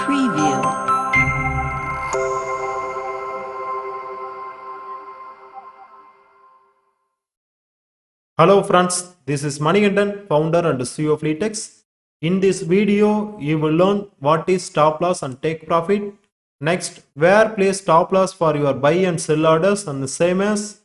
Preview. Hello friends, this is Manigandan, founder and CEO of LeTechs. In this video, you will learn what is stop loss and take profit. Next, where place stop loss for your buy and sell orders and the same as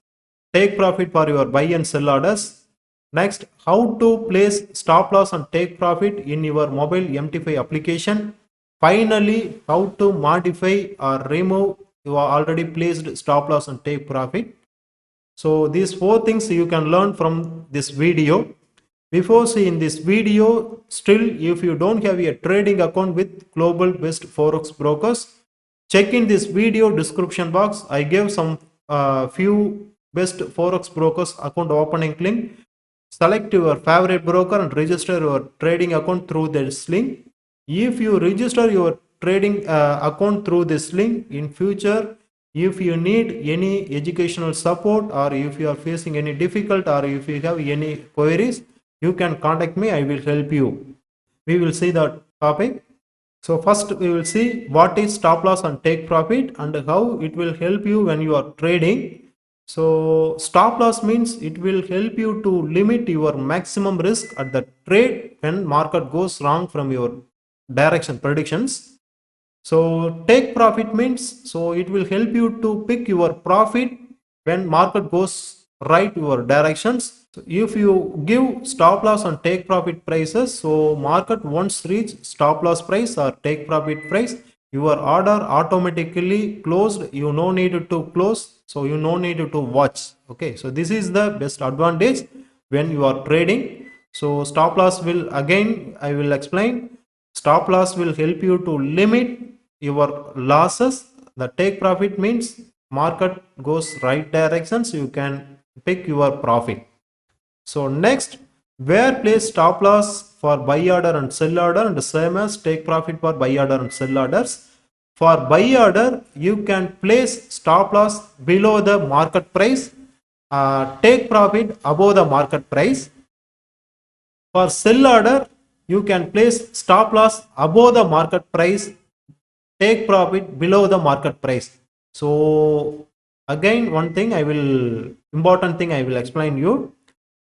take profit for your buy and sell orders. Next, how to place stop loss and take profit in your mobile MT5 application. Finally, how to modify or remove your already placed stop loss and take profit. So these four things you can learn from this video. Before seeing this video, still if you don't have a trading account with global best Forex brokers, check in this video description box. I gave some few best Forex brokers account opening link. Select your favorite broker and register your trading account through this link. If you register your trading account through this link in future, if you need any educational support or if you are facing any difficult or if you have any queries, you can contact me. I will help you. We will see the topic. So first we will see what is stop loss and take profit and how it will help you when you are trading. So stop loss means it will help you to limit your maximum risk at the trade when market goes wrong from your direction predictions. So take profit means so it will help you to pick your profit when market goes right your directions. So if you give stop loss and take profit prices, so market once reach stop loss price or take profit price, your order automatically closed. You no need to close, so you no need to watch. Okay, so this is the best advantage when you are trading. So stop loss will again I will explain. Stop loss will help you to limit your losses. The take profit means market goes right directions, you can pick your profit. So next, where place stop loss for buy order and sell order and same as take profit for buy order and sell orders. For buy order, you can place stop loss below the market price, take profit above the market price. For sell order, you can place stop loss above the market price, take profit below the market price. So again one thing I will important thing I will explain you.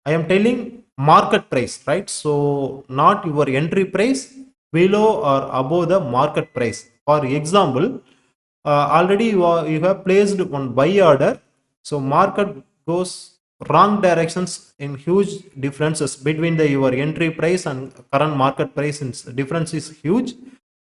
I am telling market price, right? So not your entry price, below or above the market price. For example, already you have placed one buy order, so market goes wrong directions in huge differences between the your entry price and current market price, difference is huge.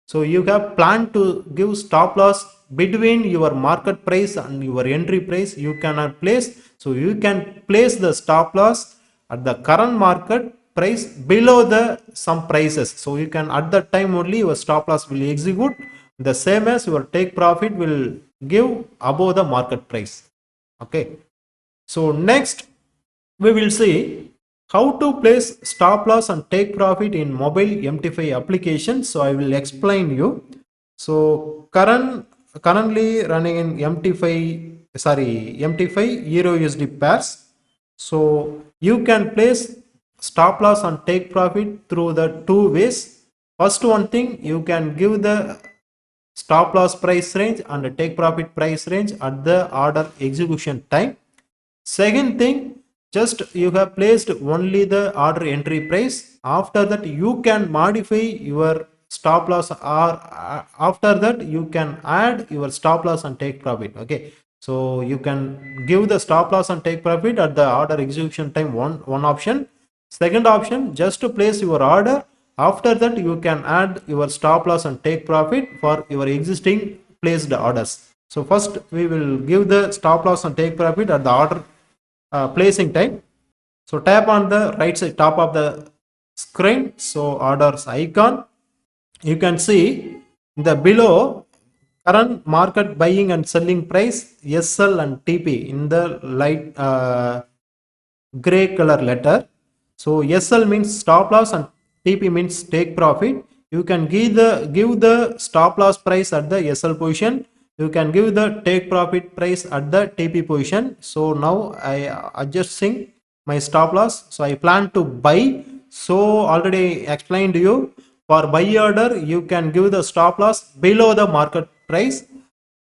So you have planned to give stop loss between your market price and your entry price, you cannot place. So you can place the stop loss at the current market price below the some prices. So you can at that time only your stop loss will execute, the same as your take profit will give above the market price. Okay. So next we will see how to place stop loss and take profit in mobile MT5 application. So I will explain you. So currently running in MT5 Euro USD pairs. So you can place stop loss and take profit through the two ways. First one thing, you can give the stop loss price range and take profit price range at the order execution time. Second thing, just you have placed only the order entry price. After that, you can modify your stop loss, or after that you can add your stop loss and take profit. Okay, so you can give the stop loss and take profit at the order execution time, one option. Second option, just to place your order. After that, you can add your stop loss and take profit for your existing placed orders. So first we will give the stop loss and take profit at the order placing time. So tap on the right side top of the screen. So orders icon. You can see the below current market buying and selling price SL and TP in the light gray color letter. So SL means stop loss and TP means take profit. You can give the stop loss price at the SL position. You can give the take profit price at the TP position. So now I adjusting my stop loss. So I plan to buy. So already explained to you. For buy order, you can give the stop loss below the market price.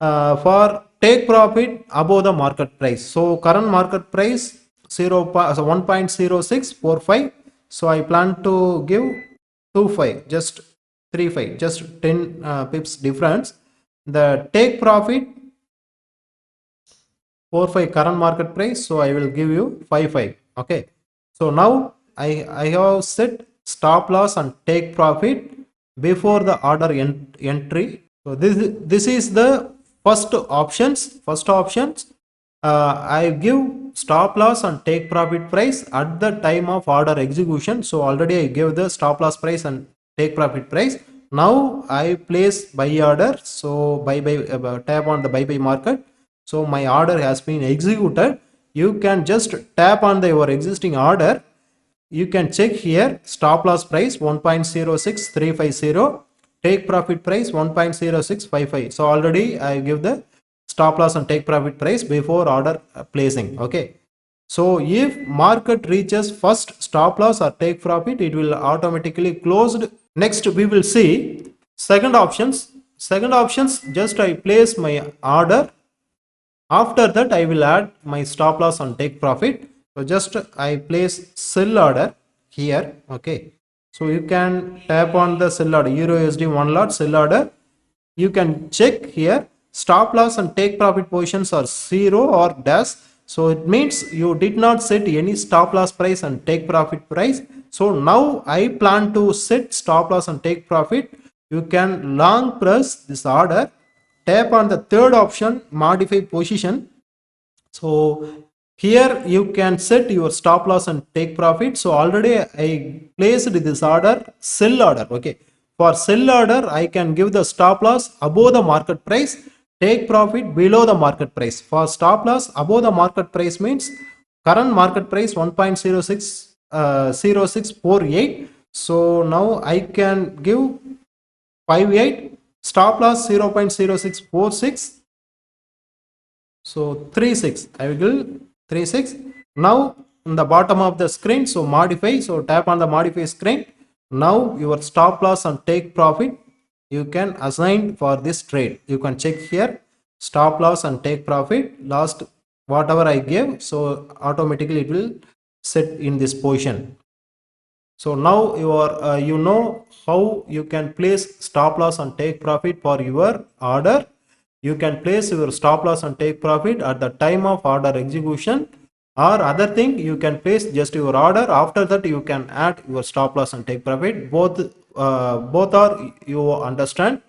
For take profit above the market price. So current market price 1.0645. So I plan to give 25, just 35, just 10 pips difference. The take profit 45 current market price, so I will give you 55. Okay, so now I have set stop loss and take profit before the order entry. So this is the first options. I give stop loss and take profit price at the time of order execution. So already I gave the stop loss price and take profit price. Now I place buy order. So tap on the buy market. So my order has been executed. You can just tap on your existing order. You can check here stop loss price 1.06350, take profit price 1.0655. So already I give the stop loss and take profit price before order placing. Okay, so if market reaches first stop loss or take profit, it will automatically closed. Next we will see second options. Just I place my order. After that I will add my stop loss and take profit. So just I place sell order here. Okay, so you can tap on the sell order, euro USD 1 lot sell order. You can check here stop loss and take profit positions are 0 or dash. So it means you did not set any stop loss price and take profit price. So now I plan to set stop loss and take profit. You can long press this order, tap on the third option, modify position. So here you can set your stop loss and take profit. So already I placed this order, sell order. Okay, for sell order I can give the stop loss above the market price, take profit below the market price. For stop loss above the market price means current market price 1.0648. So now I can give 58, stop loss 0.0646. So 36, I will give 36. Now in the bottom of the screen, so modify, so tap on the modify screen. Now your stop loss and take profit you can assign for this trade. You can check here stop loss and take profit last whatever I gave, so automatically it will set in this position. So now you know how you can place stop loss and take profit for your order. You can place your stop loss and take profit at the time of order execution, or other thing you can place just your order. After that you can add your stop loss and take profit. Both are you understand.